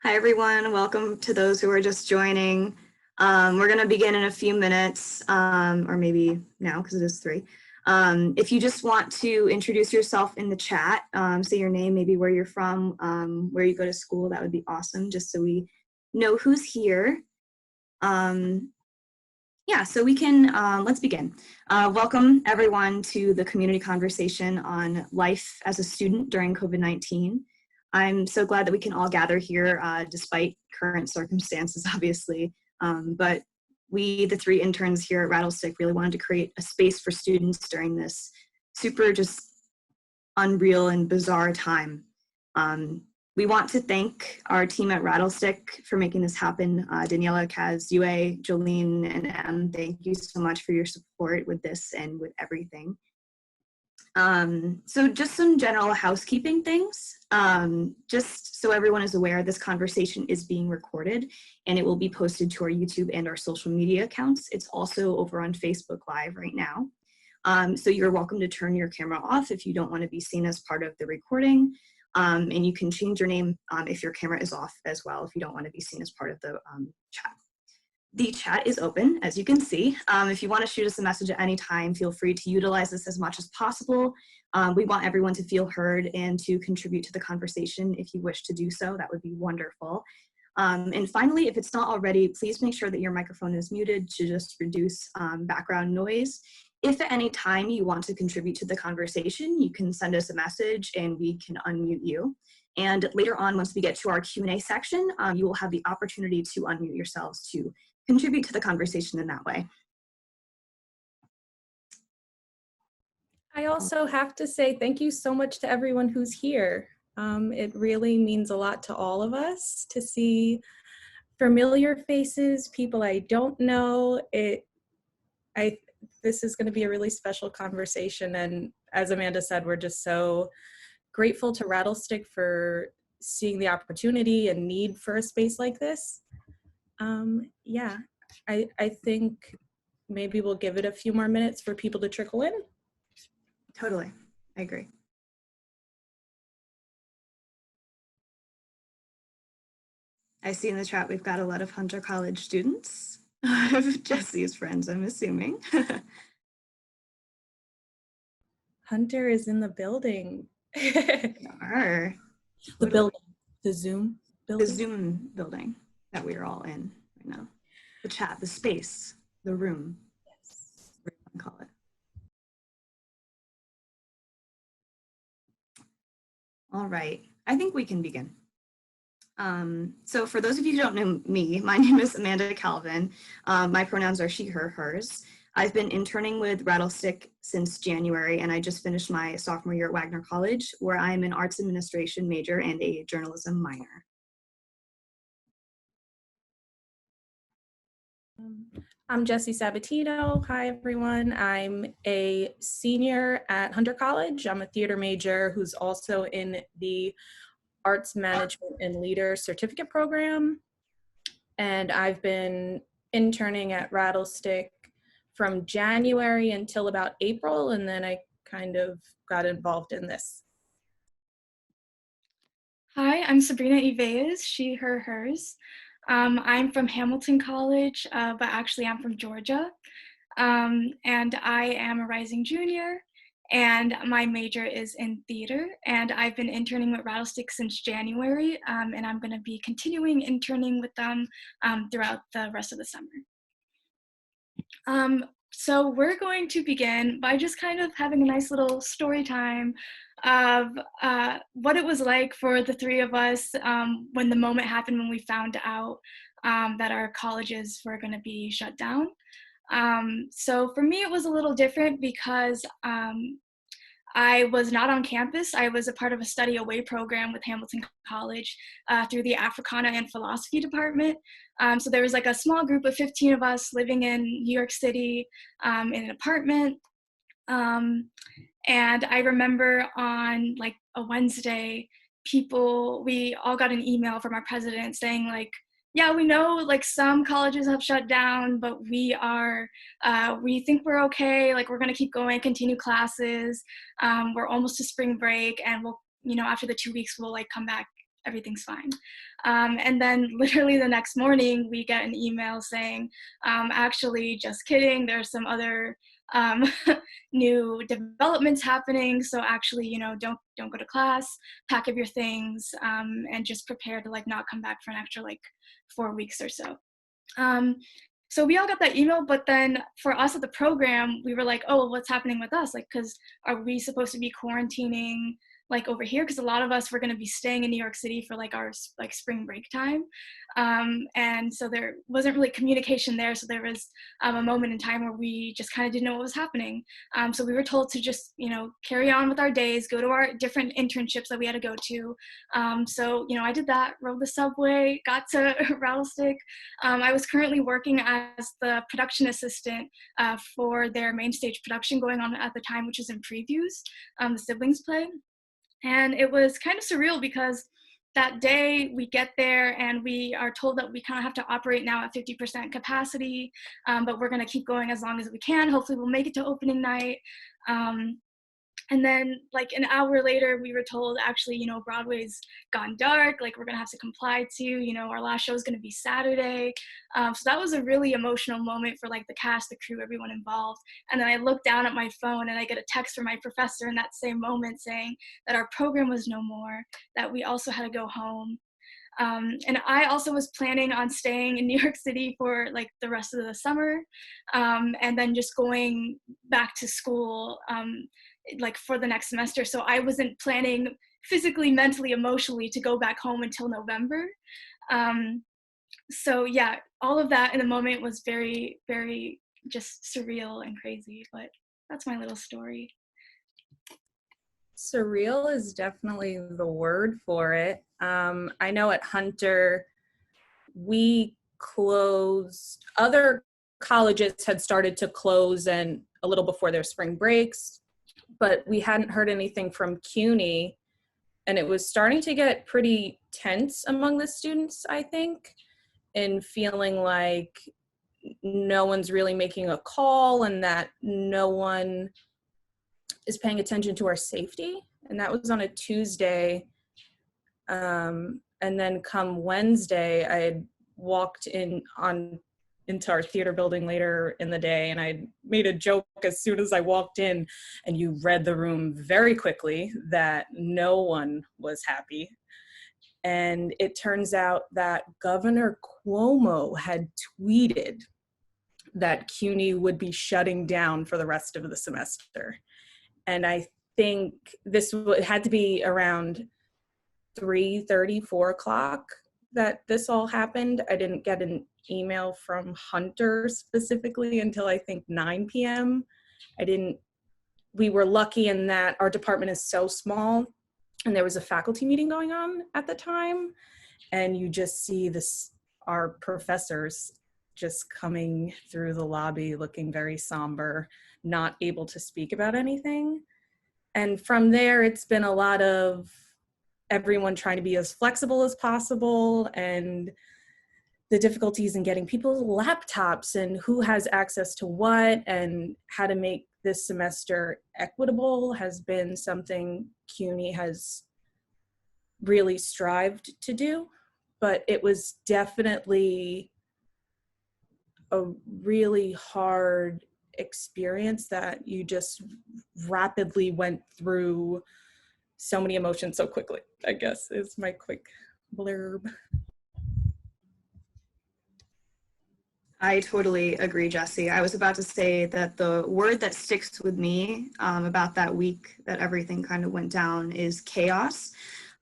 Hi, everyone. Welcome to those who are just joining. We're going to begin in a few minutes, or maybe now because it is 3. If you just want to introduce yourself in the chat, say your name, maybe where you're from, where you go to school, that would be awesome, just so we know who's here. Yeah, so we can, let's begin. Welcome everyone to the community conversation on life as a student during COVID-19. I'm so glad that we can all gather here despite current circumstances, obviously. But we, the 3 interns here at Rattlestick, really wanted to create a space for students during this super just unreal and bizarre time. We want to thank our team at Rattlestick for making this happen. Daniela, Kaz, Yue, Jolene, and Em, thank you so much for your support with this and with everything. So just some general housekeeping things. Just so everyone is aware, this conversation is being recorded and it will be posted to our YouTube and our social media accounts. It's also over on Facebook Live right now. So you're welcome to turn your camera off if you don't want to be seen as part of the recording. And you can change your name if your camera is off as well, if you don't want to be seen as part of the chat. The chat is open, as you can see. If you want to shoot us a message at any time, feel free to utilize this as much as possible. We want everyone to feel heard and to contribute to the conversation. If you wish to do so, that would be wonderful. And finally, if it's not already, please make sure that your microphone is muted to just reduce background noise. If at any time you want to contribute to the conversation, you can send us a message and we can unmute you. And later on, once we get to our Q&A section, you will have the opportunity to unmute yourselves to contribute to the conversation in that way. I also have to say thank you so much to everyone who's here. It really means a lot to all of us to see familiar faces, people I don't know. This is going to be a really special conversation, and as Amanda said, we're just so grateful to Rattlestick for seeing the opportunity and need for a space like this. Yeah, I think maybe we'll give it a few more minutes for people to trickle in. Totally, I agree. I see in the chat we've got a lot of Hunter College students. Jessie's friends, I'm assuming. Hunter is in the building. Are. The building, the Zoom building? The Zoom building that we are all in right now. The chat, the space, the room. Yes. Whatever you want to call it. All right, I think we can begin. So for those of you who don't know me, my name is Amanda Calvin. My pronouns are she, her, hers. I've been interning with Rattlestick since January, and I just finished my sophomore year at Wagner College, where I'm an arts administration major and a journalism minor. I'm Jessie Sabatino. Hi, everyone. I'm a senior at Hunter College. I'm a theater major who's also in the Arts Management and Leader Certificate Program. And I've been interning at Rattlestick from January until about April, and then I kind of got involved in this. Hi, I'm Sabrina Yvellez, she, her, hers. I'm from Hamilton College, but actually I'm from Georgia. And I am a rising junior, and my major is in theater, and I've been interning with Rattlestick since January, and I'm going to be continuing interning with them throughout the rest of the summer. So we're going to begin by just kind of having a nice little story time of what it was like for the 3 of us when the moment happened when we found out that our colleges were going to be shut down. So for me, it was a little different because I was not on campus. I was a part of a study away program with Hamilton College through the Africana and Philosophy department. So there was like a small group of 15 of us living in New York City in an apartment. And I remember on like a Wednesday, we all got an email from our president saying like, yeah, we know like some colleges have shut down, but we think we're okay. Like we're gonna keep going, continue classes. We're almost to spring break, and we'll, after the 2 weeks, we'll like come back everything's fine. And then literally the next morning, we get an email saying, actually, just kidding, there's some other new developments happening. So actually, you know, don't go to class, pack up your things, and just prepare to like not come back for an extra like 4 weeks or so. So we all got that email, but then for us at the program, we were like, oh, well, what's happening with us? Like, because are we supposed to be quarantining like over here? Because a lot of us were going to be staying in New York City for like our like spring break time. And so there wasn't really communication there. So there was a moment in time where we just kind of didn't know what was happening. So we were told to just, you know, carry on with our days, go to our different internships that we had to go to. So, you know, I did that, rode the subway, got to Rattlestick. I was currently working as the production assistant for their main stage production going on at the time, which is in Previews, the siblings play. And it was kind of surreal because that day we get there and we are told that we kind of have to operate now at 50% capacity, but we're going to keep going as long as we can. Hopefully we'll make it to opening night. And then like an hour later, we were told actually, you know, Broadway's gone dark, like we're gonna have to comply to, you know, our last show is gonna be Saturday. So that was a really emotional moment for like the cast, the crew, everyone involved. And then I looked down at my phone and I get a text from my professor in that same moment saying that our program was no more, that we also had to go home. And I also was planning on staying in New York City for like the rest of the summer, and then just going back to school like for the next semester. So I wasn't planning physically, mentally, emotionally to go back home until November. So yeah, all of that in the moment was very, very just surreal and crazy, but that's my little story. Surreal is definitely the word for it. I know at Hunter, we closed, other colleges had started to close and a little before their spring breaks, but we hadn't heard anything from CUNY, and it was starting to get pretty tense among the students, I think, and feeling like no one's really making a call and that no one is paying attention to our safety. And that was on a Tuesday. And then come Wednesday, I had walked into our theater building later in the day, and I made a joke as soon as I walked in, and you read the room very quickly that no one was happy. And it turns out that Governor Cuomo had tweeted that CUNY would be shutting down for the rest of the semester. And I think this had to be around 3:30, 4 o'clock that this all happened. I didn't get an email from Hunter specifically until I think 9 p.m. We were lucky in that our department is so small and there was a faculty meeting going on at the time. And you just see our professors just coming through the lobby looking very somber, not able to speak about anything. And from there, it's been a lot of everyone trying to be as flexible as possible, and the difficulties in getting people's laptops and who has access to what and how to make this semester equitable has been something CUNY has really strived to do. But it was definitely a really hard experience that you just rapidly went through so many emotions so quickly, I guess is my quick blurb. I totally agree, Jessie. I was about to say that the word that sticks with me about that week that everything kind of went down is chaos.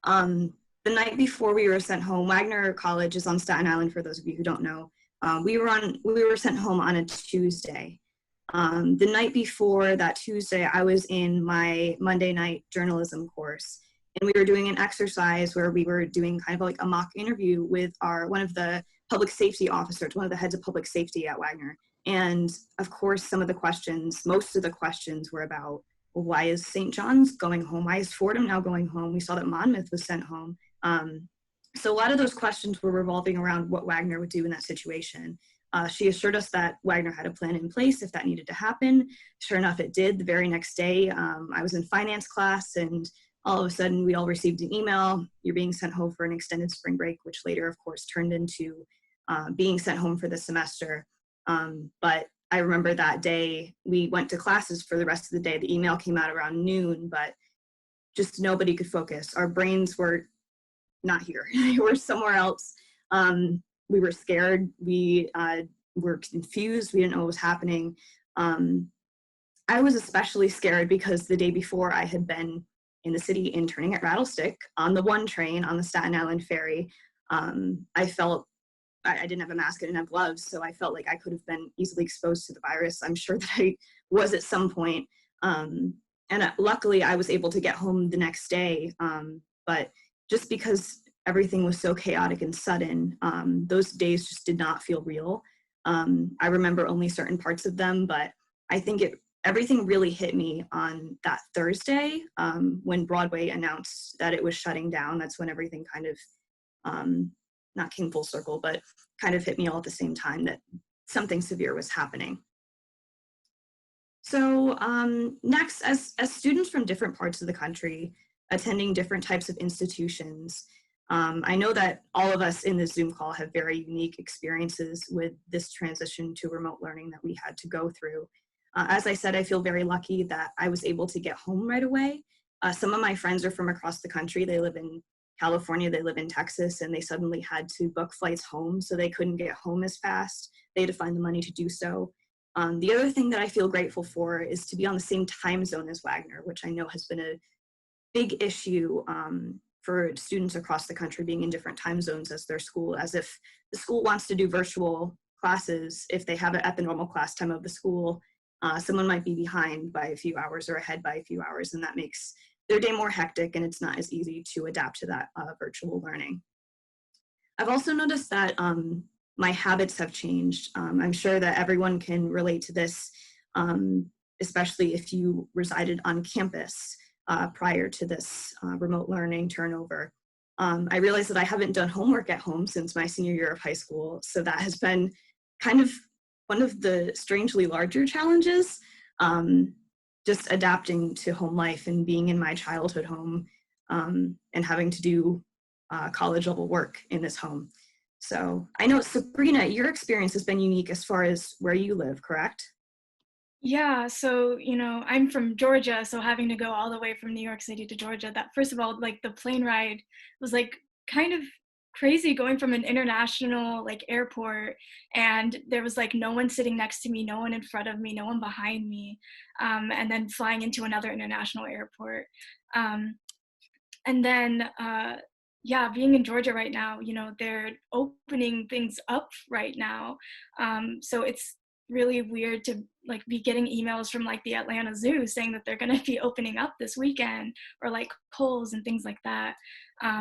The night before we were sent home, Wagner College is on Staten Island, for those of you who don't know. We were sent home on a Tuesday. The night before that Tuesday, I was in my Monday night journalism course, and we were doing an exercise where we were doing kind of like a mock interview with one of the public safety officers, one of the heads of public safety at Wagner. And of course, most of the questions were about, well, why is St. John's going home? Why is Fordham now going home? We saw that Monmouth was sent home. So a lot of those questions were revolving around what Wagner would do in that situation. She assured us that Wagner had a plan in place if that needed to happen. Sure enough, it did. The very next day, I was in finance class, and all of a sudden we all received an email, you're being sent home for an extended spring break, which later of course turned into being sent home for the semester. But I remember that day we went to classes for the rest of the day. The email came out around noon, but just nobody could focus. Our brains were not here. They were somewhere else. We were scared. We were confused. We didn't know what was happening. I was especially scared because the day before I had been in the city interning at Rattlestick on the 1 train on the Staten Island ferry. I felt I didn't have a mask, I didn't have gloves, so I felt like I could have been easily exposed to the virus. I'm sure that I was at some point. And luckily I was able to get home the next day. But just because everything was so chaotic and sudden, those days just did not feel real. I remember only certain parts of them, but I think everything really hit me on that Thursday when Broadway announced that it was shutting down. That's when everything kind of, not came full circle, but kind of hit me all at the same time that something severe was happening. So next, as students from different parts of the country attending different types of institutions, I know that all of us in this Zoom call have very unique experiences with this transition to remote learning that we had to go through. As I said, I feel very lucky that I was able to get home right away. Some of my friends are from across the country. They live in California, they live in Texas, and they suddenly had to book flights home, so they couldn't get home as fast. They had to find the money to do so. The other thing that I feel grateful for is to be on the same time zone as Wagner, which I know has been a big issue for students across the country being in different time zones as their school, as if the school wants to do virtual classes. If they have it at the normal class time of the school, someone might be behind by a few hours or ahead by a few hours, and that makes their day more hectic, and it's not as easy to adapt to that virtual learning. I've also noticed that my habits have changed. I'm sure that everyone can relate to this, especially if you resided on campus prior to this remote learning turnover. I realized that I haven't done homework at home since my senior year of high school, so that has been kind of one of the strangely larger challenges. Just adapting to home life and being in my childhood home and having to do college level work in this home. So I know, Sabrina, your experience has been unique as far as where you live, correct? Yeah, so, I'm from Georgia, so having to go all the way from New York City to Georgia, that first of all, like the plane ride was like kind of crazy going from an international like airport, and there was like no one sitting next to me, no one in front of me, no one behind me, and then flying into another international airport. And then yeah, being in Georgia right now, they're opening things up right now. So it's really weird to like be getting emails from like the Atlanta Zoo saying that they're going to be opening up this weekend, or like Kohl's and things like that.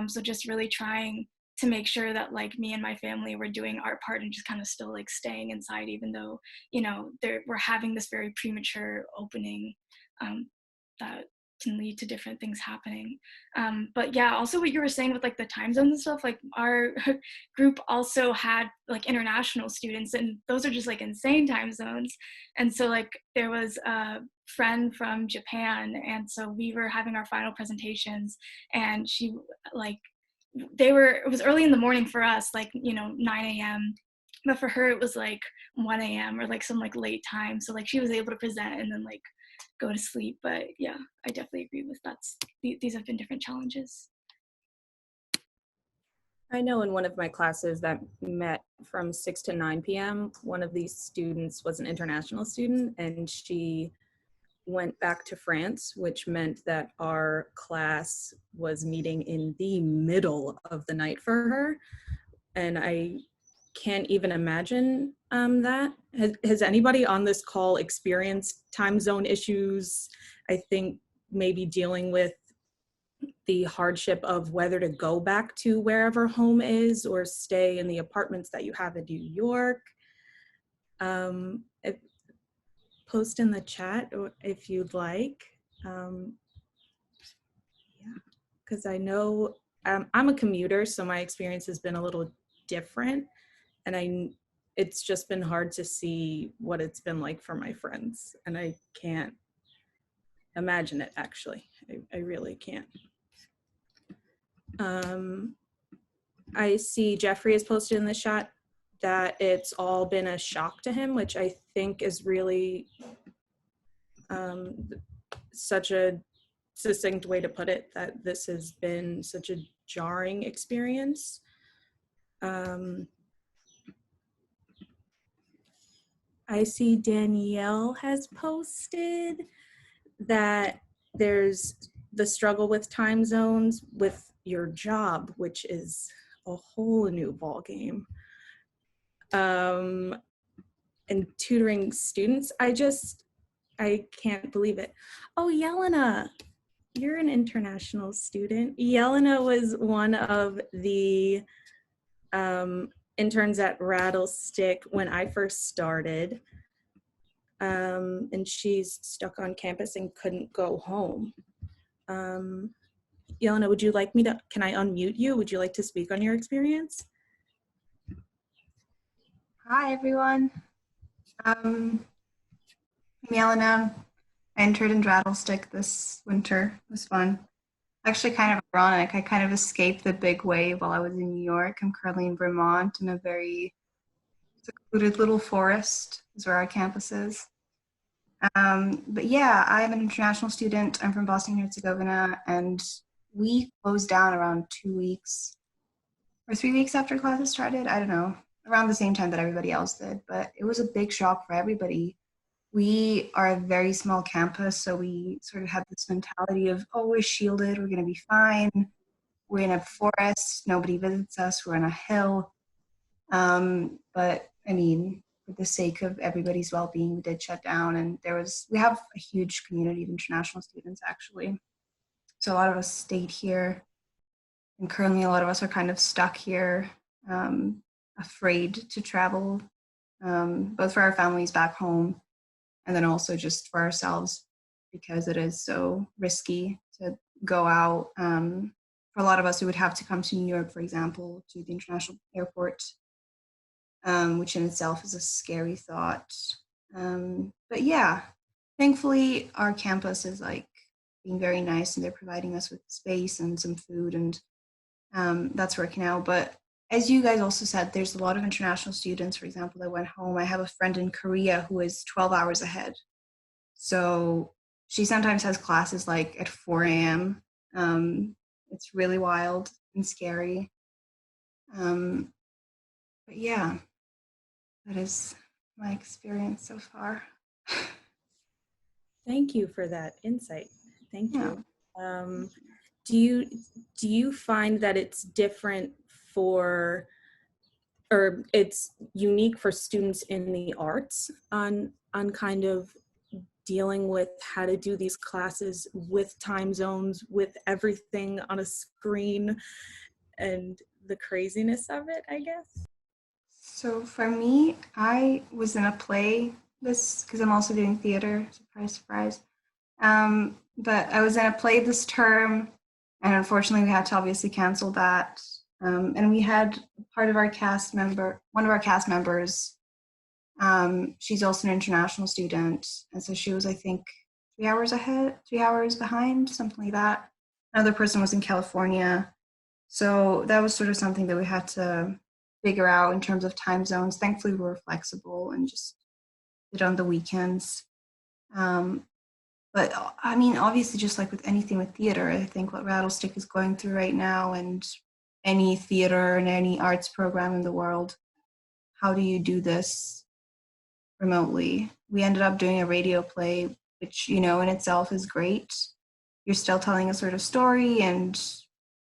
So just really trying to make sure that like me and my family were doing our part and just kind of still like staying inside, even though, we're having this very premature opening that can lead to different things happening. But yeah, also what you were saying with like the time zones and stuff, like our group also had like international students, and those are just like insane time zones. And so like there was a friend from Japan, and so we were having our final presentations, and she like, it was early in the morning for us, like, 9 a.m. But for her, it was like 1 a.m. or like some like late time. So like she was able to present and then like go to sleep. But yeah, I definitely agree with these have been different challenges. I know in one of my classes that met from 6 to 9 p.m., one of these students was an international student, and she went back to France, which meant that our class was meeting in the middle of the night for her. And I can't even imagine that. Has anybody on this call experienced time zone issues? I think maybe dealing with the hardship of whether to go back to wherever home is or stay in the apartments that you have in New York. Post in the chat if you'd like. Yeah, because I know I'm a commuter, so my experience has been a little different, and it's just been hard to see what it's been like for my friends, and I can't imagine it, actually. I really can't. I see Jeffrey has posted in the chat that it's all been a shock to him, which I think is really such a succinct way to put it, that this has been such a jarring experience. I see Danielle has posted that there's the struggle with time zones with your job, which is a whole new ballgame. And tutoring students, I can't believe it. Oh, Yelena, you're an international student. Yelena was one of the interns at Rattlestick when I first started. And she's stuck on campus and couldn't go home. Yelena, would you like me to, can I unmute you? Would you like to speak on your experience? Hi, everyone. I'm Yelena. I interned in Rattlestick this winter. It was fun. Actually, kind of ironic. I kind of escaped the big wave while I was in New York. I'm currently in Vermont in a very secluded little forest is where our campus is. But yeah, I'm an international student. I'm from Bosnia and Herzegovina, and we closed down around 2 weeks or 3 weeks after classes started. I don't know, around the same time that everybody else did, but it was a big shock for everybody. We are a very small campus, so we sort of have this mentality of, oh, we're shielded, we're going to be fine. We're in a forest, nobody visits us, we're on a hill. But I mean, for the sake of everybody's well-being, we did shut down, and we have a huge community of international students, actually. So a lot of us stayed here, and currently a lot of us are kind of stuck here, afraid to travel, both for our families back home and then also just for ourselves, because it is so risky to go out. For a lot of us, we would have to come to New York, for example, to the international airport, which in itself is a scary thought. But yeah, thankfully our campus is like being very nice, and they're providing us with space and some food, and that's working out. But as you guys also said, there's a lot of international students, for example, that went home. I have a friend in Korea who is 12 hours ahead. So she sometimes has classes like at 4 a.m. It's really wild and scary. But yeah, that is my experience so far. Thank you for that insight. Thank Yeah. you. Do you find that it's different for, or it's unique for students in the arts on kind of dealing with how to do these classes with time zones, with everything on a screen, and the craziness of it, I guess? So for me, I was in a play because I'm also doing theater, surprise, surprise. But I was in a play this term, and unfortunately we had to obviously cancel that. And we had one of our cast members, she's also an international student. And so she was, I think, 3 hours behind, something like that. Another person was in California. So that was sort of something that we had to figure out in terms of time zones. Thankfully, we were flexible and just did on the weekends. But I mean, obviously, just like with anything with theater, I think what Rattlestick is going through right now, and any theater and any arts program in the world, how do you do this remotely? We ended up doing a radio play, which, in itself is great. You're still telling a sort of story and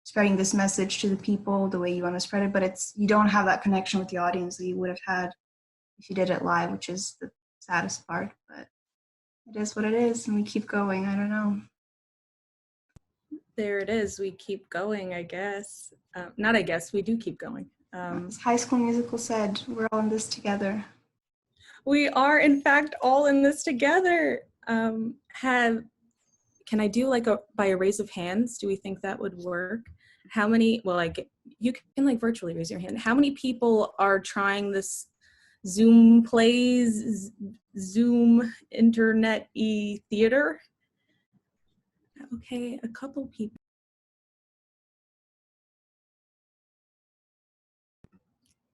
spreading this message to the people the way you want to spread it, but you don't have that connection with the audience that you would have had if you did it live, which is the saddest part. But it is what it is, and we keep going. I don't know. There it is. We keep going, I guess. Not I guess, we do keep going. As High School Musical said, we're all in this together. We are, in fact, all in this together. Can I do like by a raise of hands? Do we think that would work? How many, well, like you can like virtually raise your hand. How many people are trying this Zoom plays, Zoom internet-y theater? Okay, a couple people.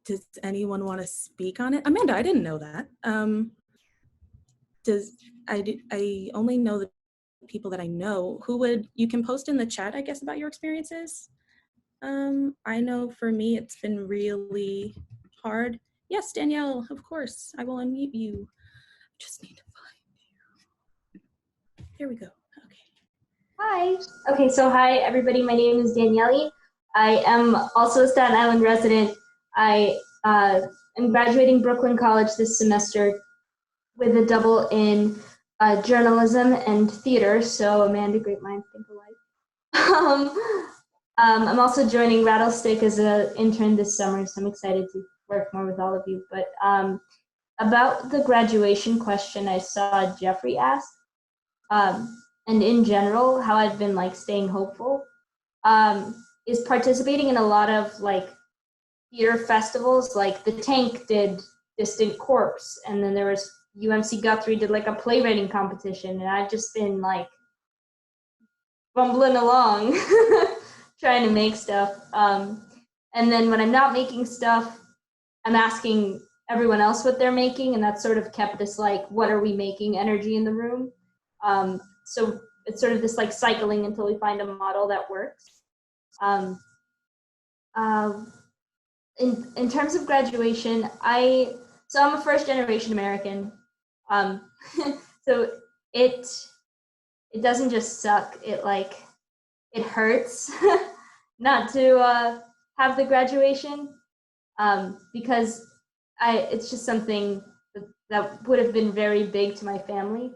does anyone want to speak on it? Amanda, I didn't know that. I only know the people that I know. You can post in the chat, I guess, about your experiences. I know for me, it's been really hard. Yes, Danielle, of course, I will unmute you. Just need to find you. Here we go. Okay. Hi. Okay, so hi everybody. My name is Danielle. I am also a Staten Island resident. I am graduating Brooklyn College this semester with a double in journalism and theater. So Amanda, great minds think alike. I'm also joining Rattlestick as an intern this summer, so I'm excited to work more with all of you. But about the graduation question I saw Jeffrey ask, and in general, how I've been like staying hopeful, is participating in a lot of like theater festivals. Like the Tank did Distant Corpse, and then there was UMC Guthrie did like a playwriting competition, and I've just been like bumbling along trying to make stuff. And then when I'm not making stuff, I'm asking everyone else what they're making, and that's sort of kept this like, what are we making energy in the room. So it's sort of this like cycling until we find a model that works. In terms of graduation, I'm a first generation American. So it doesn't just suck, it hurts not to have the graduation, because it's just something that would have been very big to my family,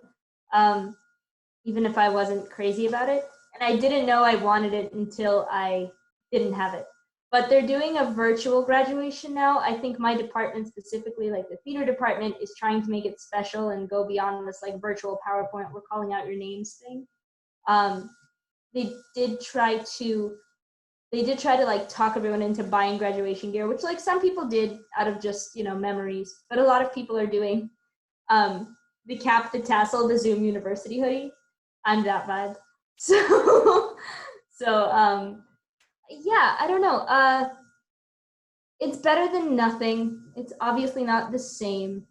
even if I wasn't crazy about it. And I didn't know I wanted it until I didn't have it. But they're doing a virtual graduation now. I think my department specifically, like the theater department, is trying to make it special and go beyond this like virtual PowerPoint, we're calling out your names thing. They did try to like talk everyone into buying graduation gear, which like some people did out of just, memories, but a lot of people are doing the cap, the tassel, the Zoom University hoodie. I'm that vibe. Yeah, I don't know. It's better than nothing. It's obviously not the same,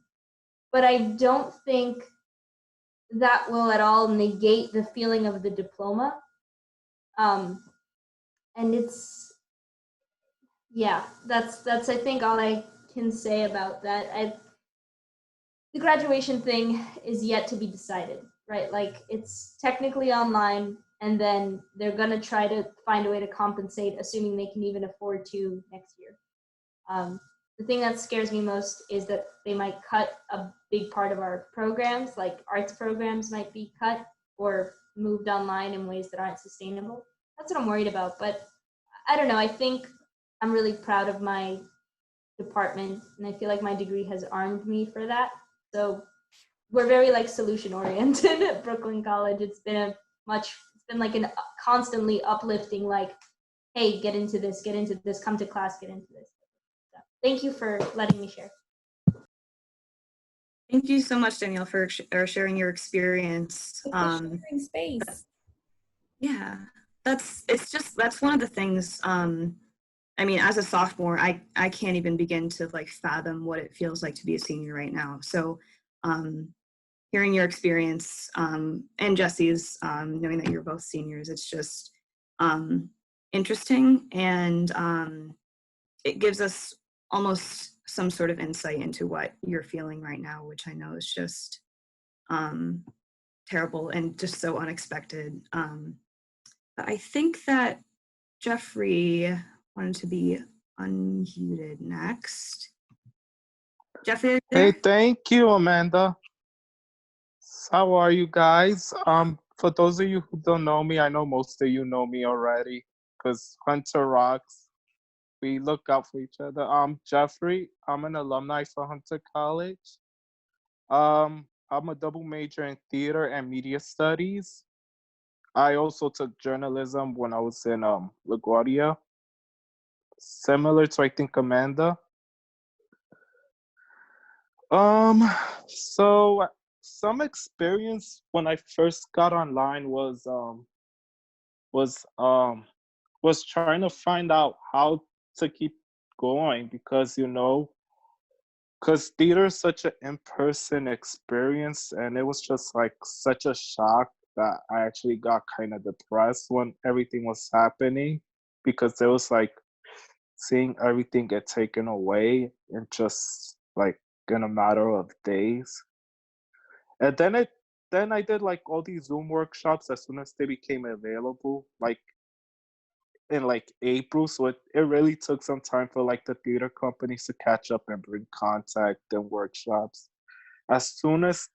but I don't think that will at all negate the feeling of the diploma. And it's, yeah, that's I think all I can say about that. The graduation thing is yet to be decided, right? Like it's technically online, and then they're gonna try to find a way to compensate, assuming they can even afford to next year. The thing that scares me most is that they might cut a big part of our programs, like arts programs might be cut or moved online in ways that aren't sustainable. That's what I'm worried about, but I don't know. I think I'm really proud of my department, and I feel like my degree has armed me for that. So we're very like solution oriented at Brooklyn College. It's been like an constantly uplifting, like, hey, get into this, come to class, get into this. So, thank you for letting me share. Thank you so much, Danielle, for sharing your experience. Sharing space. Yeah, that's one of the things. I mean, as a sophomore, I can't even begin to like fathom what it feels like to be a senior right now. So hearing your experience and Jessie's, knowing that you're both seniors, it's just interesting, and it gives us almost some sort of insight into what you're feeling right now, which I know is just terrible and just so unexpected. But I think that Jeffrey wanted to be unmuted next. Jeffrey, hey, thank you, Amanda. How are you guys? For those of you who don't know me, I know most of you know me already because Hunter rocks. We look out for each other. I'm Jeffrey. I'm an alumni for Hunter College. I'm a double major in theater and media studies. I also took journalism when I was in LaGuardia. Similar to, I think, Amanda. So some experience when I first got online was trying to find out how to keep going because, you know, because theater is such an in-person experience, and it was just like such a shock that I actually got kind of depressed when everything was happening, because it was like seeing everything get taken away in just like in a matter of days. And then I did like all these Zoom workshops as soon as they became available, like in like April. So it really took some time for like the theater companies to catch up and bring contact and workshops. As soon as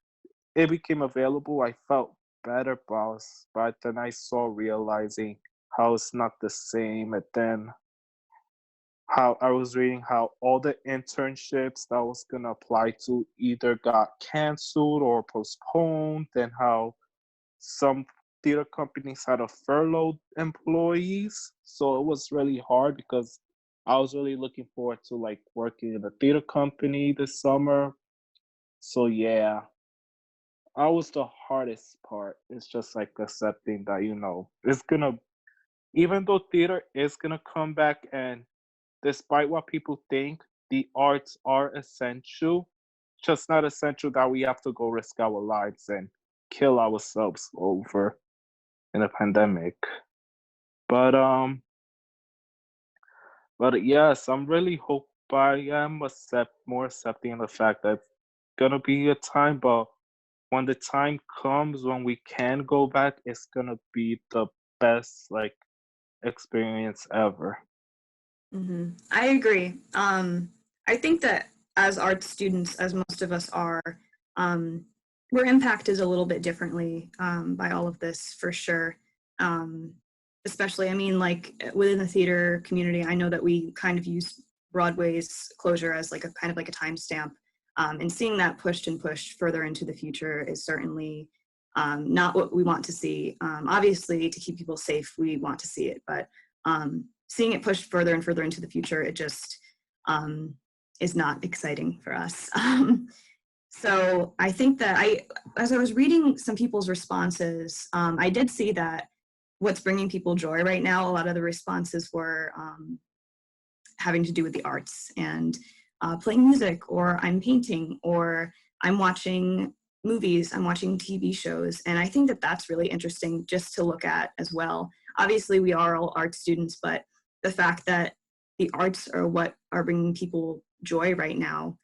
it became available, I felt better, boss. But then I saw realizing how it's not the same. And then how I was reading how all the internships that I was gonna apply to either got canceled or postponed, and how some theater companies had to furlough employees. So it was really hard because I was really looking forward to like working in a theater company this summer. So yeah, that was the hardest part. It's just like accepting that, you know, it's gonna, even though theater is gonna come back, and despite what people think, the arts are essential, just not essential that we have to go risk our lives and kill ourselves over in a pandemic. But yes, I'm really hope I am more accepting of the fact that it's gonna be a time, but when the time comes when we can go back, it's gonna be the best like experience ever. I agree. I think that as art students, as most of us are, we're impacted a little bit differently by all of this for sure. Especially, I mean, like within the theater community, I know that we kind of use Broadway's closure as like a kind of like a timestamp. And seeing that pushed and pushed further into the future is certainly not what we want to see. Obviously, to keep people safe, we want to see it, but seeing it pushed further and further into the future, it just is not exciting for us. So I think that as I was reading some people's responses, I did see that what's bringing people joy right now, a lot of the responses were having to do with the arts and playing music, or I'm painting, or I'm watching movies, I'm watching TV shows. And I think that that's really interesting just to look at as well. Obviously, we are all art students, but the fact that the arts are what are bringing people joy right now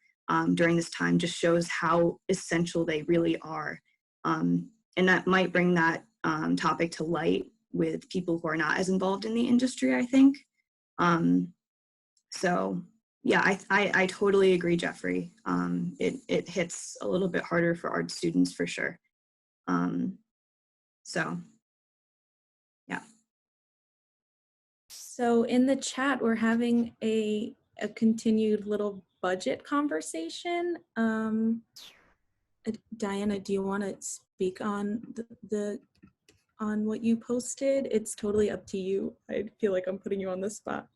during this time just shows how essential they really are. And that might bring that topic to light with people who are not as involved in the industry, I think. So yeah, I totally agree, Jeffrey. It hits a little bit harder for art students for sure. So yeah. So in the chat, we're having a continued little budget conversation. Diana, do you want to speak on on what you posted? It's totally up to you. I feel like I'm putting you on the spot.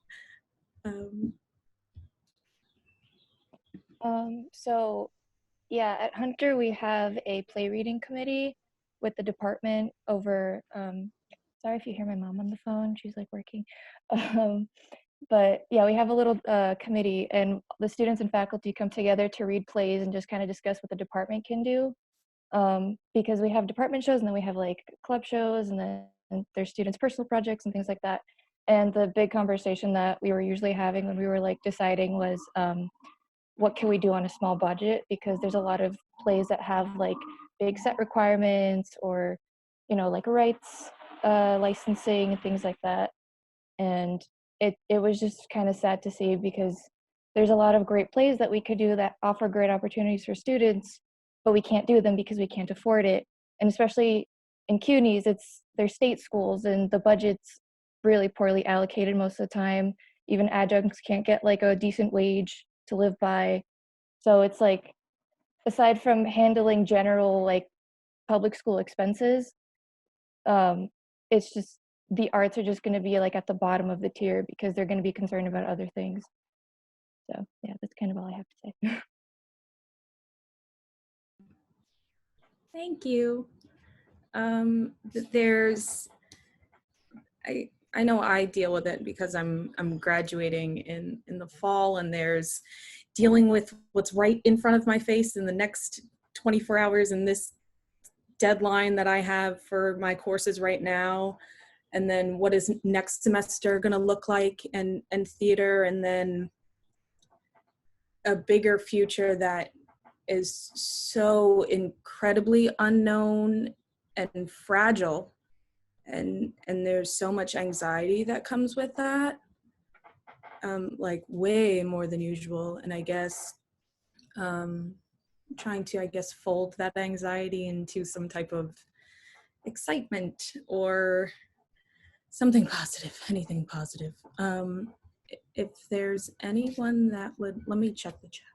So yeah, at Hunter we have a play reading committee with the department over, sorry if you hear my mom on the phone, she's like working. But yeah, we have a little committee, and the students and faculty come together to read plays and just kind of discuss what the department can do. Because we have department shows, and then we have like club shows, and then there's students' personal projects and things like that. And the big conversation that we were usually having when we were like deciding was, what can we do on a small budget? Because there's a lot of plays that have like big set requirements, or, you know, like rights, licensing and things like that. And it was just kind of sad to see, because there's a lot of great plays that we could do that offer great opportunities for students, but we can't do them because we can't afford it. And especially in CUNYs, they're state schools, and the budget's really poorly allocated most of the time. Even adjuncts can't get like a decent wage to live by. So it's like, aside from handling general like public school expenses, it's just, the arts are just going to be like at the bottom of the tier because they're going to be concerned about other things. So yeah, that's kind of all I have to say. Thank you. There's, I know I deal with it because I'm graduating in the fall, and there's dealing with what's right in front of my face in the next 24 hours and this deadline that I have for my courses right now, and then what is next semester going to look like and theater, and then a bigger future that is so incredibly unknown and fragile, and there's so much anxiety that comes with that, like way more than usual. And I guess trying to, I guess, fold that anxiety into some type of excitement or something positive, anything positive. If there's anyone that would, let me check the chat.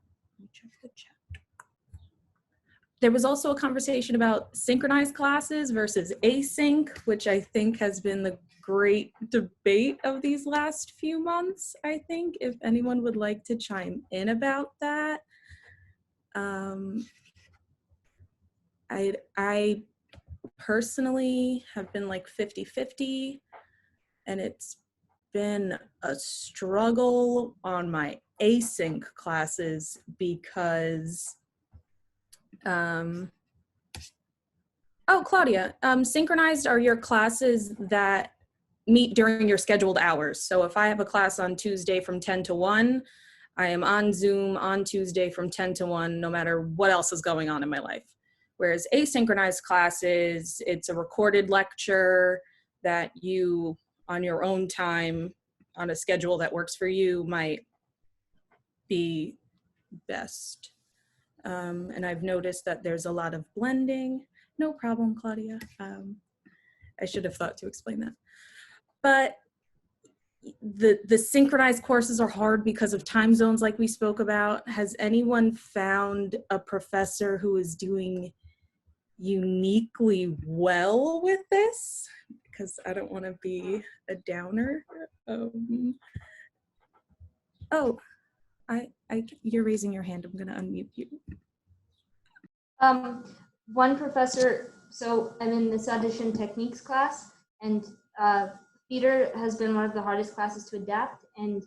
There was also a conversation about synchronized classes versus async, which I think has been the great debate of these last few months, I think. If anyone would like to chime in about that. I personally have been like 50-50, and it's been a struggle on my async classes because oh, Claudia, synchronized are your classes that meet during your scheduled hours. So if I have a class on Tuesday from 10 to 1, I am on Zoom on Tuesday from 10 to 1, no matter what else is going on in my life. Whereas asynchronized classes, it's a recorded lecture that you, on your own time, on a schedule that works for you, might be best. And I've noticed that there's a lot of blending. No problem, Claudia. I should have thought to explain that. But the synchronized courses are hard because of time zones like we spoke about. Has anyone found a professor who is doing uniquely well with this? Because I don't want to be a downer. Oh, you're raising your hand. I'm going to unmute you. One professor, so I'm in this audition techniques class, and theater has been one of the hardest classes to adapt. And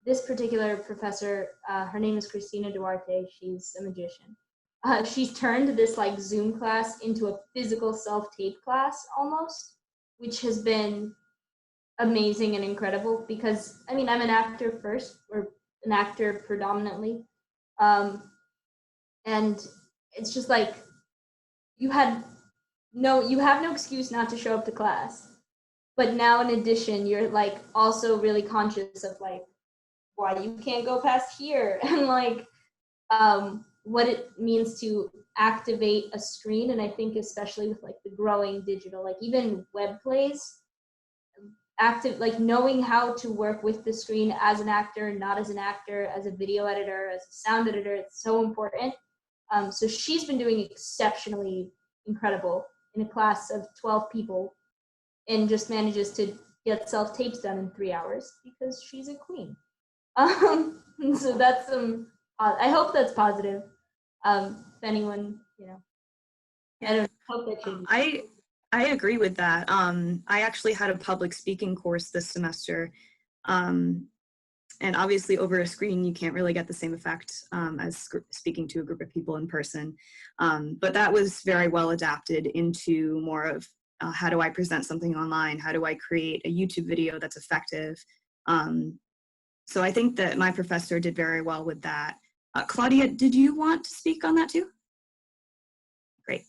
this particular professor, her name is Christina Duarte. She's a magician. She's turned this like Zoom class into a physical self-tape class almost, which has been amazing and incredible because, I mean, I'm an actor first, or an actor predominantly. And it's just like, you have no excuse not to show up to class. But now in addition, you're like also really conscious of like why you can't go past here and like what it means to activate a screen. And I think especially with like the growing digital, like even web plays, like knowing how to work with the screen as an actor, not as an actor, as a video editor, as a sound editor, it's so important. So she's been doing exceptionally incredible in a class of 12 people and just manages to get self-tapes done in 3 hours because she's a queen. So that's I hope that's positive. If anyone, I don't hope that changes. I agree with that. I actually had a public speaking course this semester. And obviously over a screen, you can't really get the same effect as speaking to a group of people in person. But that was very well adapted into more of how do I present something online? How do I create a YouTube video that's effective? So I think that my professor did very well with that. Claudia, did you want to speak on that too? Great.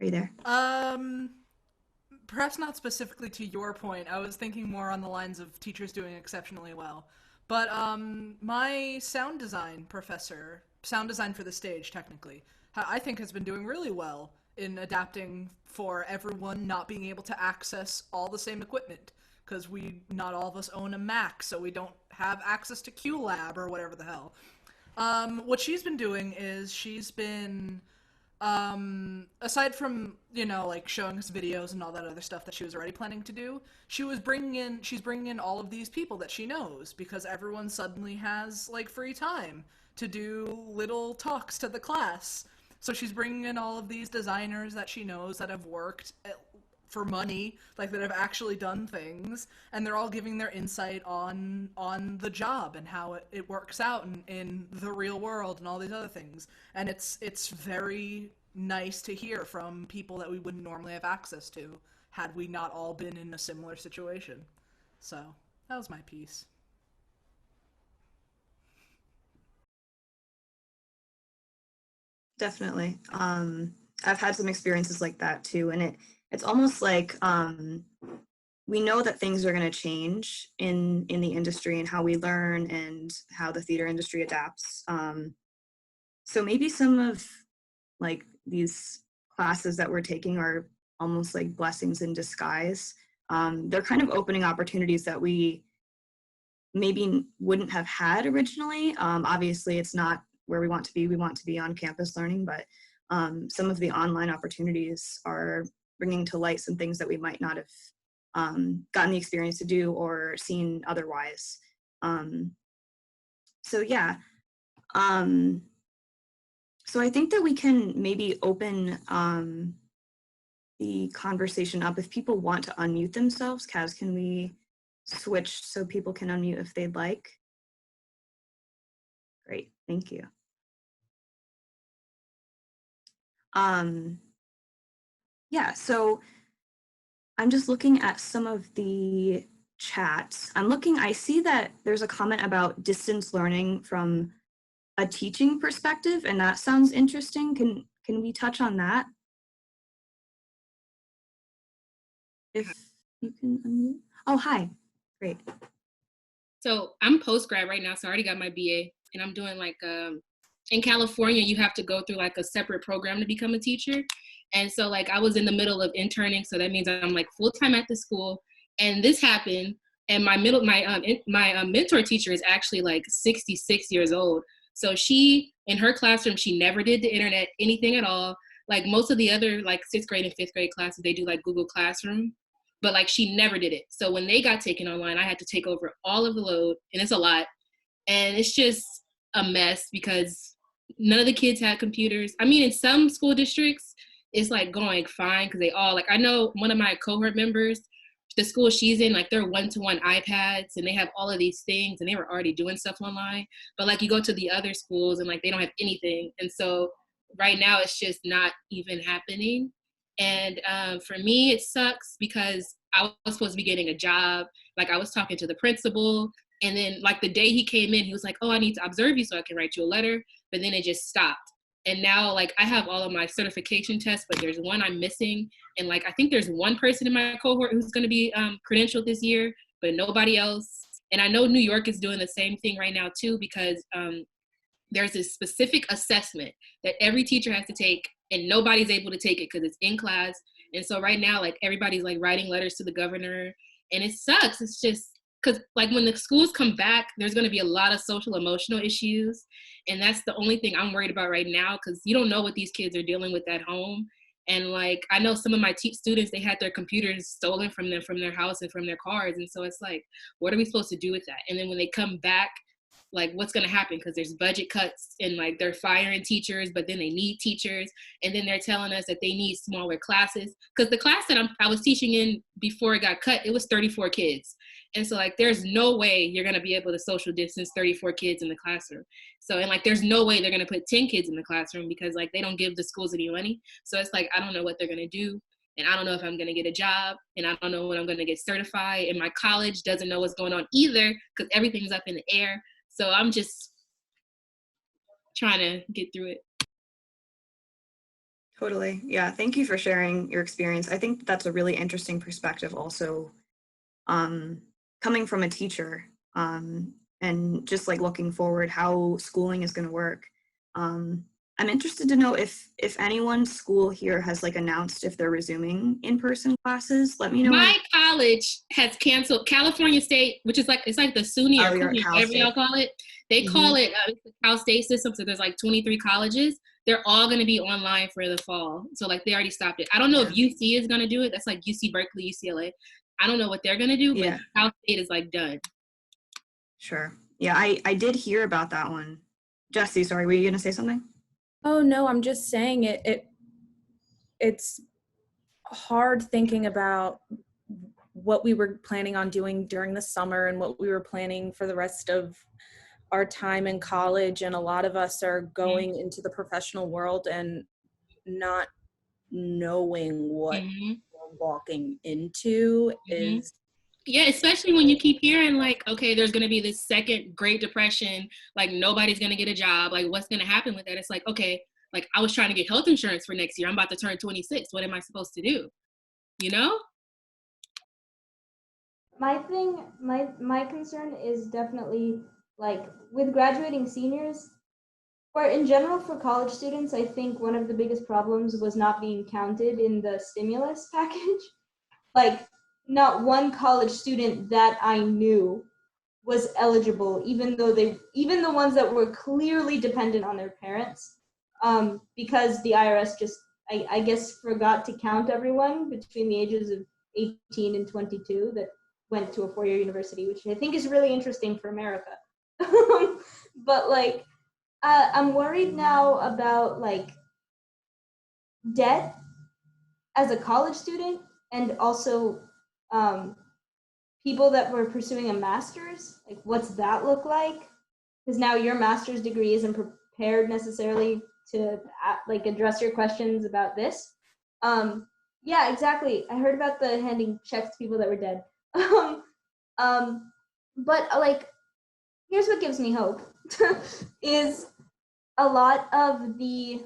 Are you there? Perhaps not specifically to your point. I was thinking more on the lines of teachers doing exceptionally well. But my sound design professor, sound design for the stage technically, I think has been doing really well in adapting for everyone not being able to access all the same equipment. Because not all of us own a Mac, so we don't have access to QLab or whatever the hell. What she's been doing is she's been... aside from, like showing us videos and all that other stuff that she was already planning to do, she's bringing in all of these people that she knows because everyone suddenly has like free time to do little talks to the class. So she's bringing in all of these designers that she knows that have worked for money, like that have actually done things, and they're all giving their insight on the job and how it works out in the real world and all these other things. And it's very nice to hear from people that we wouldn't normally have access to had we not all been in a similar situation. So that was my piece. Definitely. I've had some experiences like that too, and it's almost like we know that things are going to change in the industry and how we learn and how the theater industry adapts. So maybe some of like these classes that we're taking are almost like blessings in disguise. They're kind of opening opportunities that we maybe wouldn't have had originally. Obviously, it's not where we want to be. We want to be on campus learning, but some of the online opportunities are bringing to light some things that we might not have gotten the experience to do or seen otherwise. So yeah. So I think that we can maybe open the conversation up. If people want to unmute themselves, Kaz, can we switch so people can unmute if they'd like? Great, thank you. Yeah, so I'm just looking at some of the chats. I see that there's a comment about distance learning from a teaching perspective, and that sounds interesting. Can we touch on that? If you can unmute. Oh, hi, great. So I'm post-grad right now, so I already got my BA, and I'm doing like, in California, you have to go through like a separate program to become a teacher. And so like I was in the middle of interning, so that means I'm like full-time at the school, and this happened, and my mentor teacher is actually like 66 years old. So she, in her classroom, she never did the internet, anything at all. Like most of the other like 6th grade and 5th grade classes, they do like Google Classroom, but like she never did it. So when they got taken online, I had to take over all of the load, and it's a lot. And it's just a mess because none of the kids had computers. I mean, in some school districts, it's like going fine because they all, like I know one of my cohort members, the school she's in, like they're one-to-one iPads and they have all of these things and they were already doing stuff online. But like you go to the other schools and like they don't have anything. And so right now it's just not even happening. And for me, it sucks because I was supposed to be getting a job. Like I was talking to the principal, and then like the day he came in, he was like, oh, I need to observe you so I can write you a letter. But then it just stopped. And now like I have all of my certification tests, but there's one I'm missing. And like, I think there's one person in my cohort who's gonna be credentialed this year, but nobody else. And I know New York is doing the same thing right now too, because there's a specific assessment that every teacher has to take, and nobody's able to take it because it's in class. And so right now, like everybody's like writing letters to the governor, and it sucks. It's just because like when the schools come back, there's going to be a lot of social emotional issues. And that's the only thing I'm worried about right now, because you don't know what these kids are dealing with at home. And like, I know some of my students, they had their computers stolen from them, from their house and from their cars. And so it's like, what are we supposed to do with that? And then when they come back, like what's going to happen? Because there's budget cuts and like they're firing teachers, but then they need teachers. And then they're telling us that they need smaller classes. Because the class that I was teaching in before it got cut, it was 34 kids. And so like, there's no way you're going to be able to social distance 34 kids in the classroom. So, and like, there's no way they're going to put 10 kids in the classroom because like, they don't give the schools any money. So it's like, I don't know what they're going to do. And I don't know if I'm going to get a job, and I don't know when I'm going to get certified. And my college doesn't know what's going on either because everything's up in the air. So I'm just trying to get through it. Totally. Yeah. Thank you for sharing your experience. I think that's a really interesting perspective also, coming from a teacher, and just like looking forward how schooling is going to work. I'm interested to know if anyone's school here has like announced if they're resuming in-person classes. Let me know. My college has canceled. California State, which is like, it's like the SUNY or CUNY, whatever y'all call it. They call it the Cal State system. So there's like 23 colleges. They're all going to be online for the fall. So like they already stopped it. I don't know if UC is going to do it. That's like UC Berkeley, UCLA. I don't know what they're going to do, but Cal State is like done. Sure. Yeah, I did hear about that one. Jessie, sorry, were you going to say something? Oh no, I'm just saying hard thinking about what we were planning on doing during the summer and what we were planning for the rest of our time in college. And a lot of us are going into the professional world and not knowing what we're walking into is. Yeah, especially when you keep hearing like, okay, there's going to be this second Great Depression, like nobody's going to get a job, like what's going to happen with that? It's like, okay, like I was trying to get health insurance for next year. I'm about to turn 26. What am I supposed to do? You know? My concern is definitely like with graduating seniors, or in general for college students, I think one of the biggest problems was not being counted in the stimulus package. Like not one college student that I knew was eligible, even the ones that were clearly dependent on their parents, because the IRS just, I guess, forgot to count everyone between the ages of 18 and 22 that went to a four-year university, which I think is really interesting for America. But like, I'm worried now about like debt as a college student, and also people that were pursuing a master's, like what's that look like? Because now your master's degree isn't prepared necessarily to like address your questions about this. Yeah, exactly. I heard about the handing checks to people that were dead. But like, here's what gives me hope is a lot of the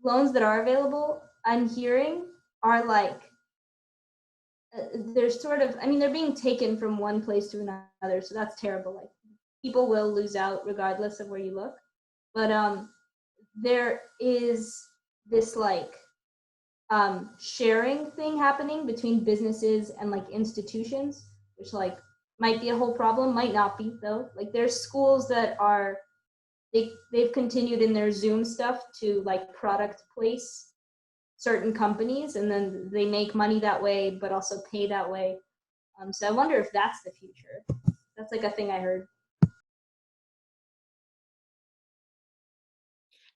loans that are available, I'm hearing, are like, they're sort of, I mean, they're being taken from one place to another, so that's terrible. Like, people will lose out regardless of where you look. But there is this like sharing thing happening between businesses and like institutions, which like might be a whole problem, might not be though. Like there's schools that are, they've continued in their Zoom stuff to like product place certain companies, and then they make money that way, but also pay that way. So I wonder if that's the future. That's like a thing I heard.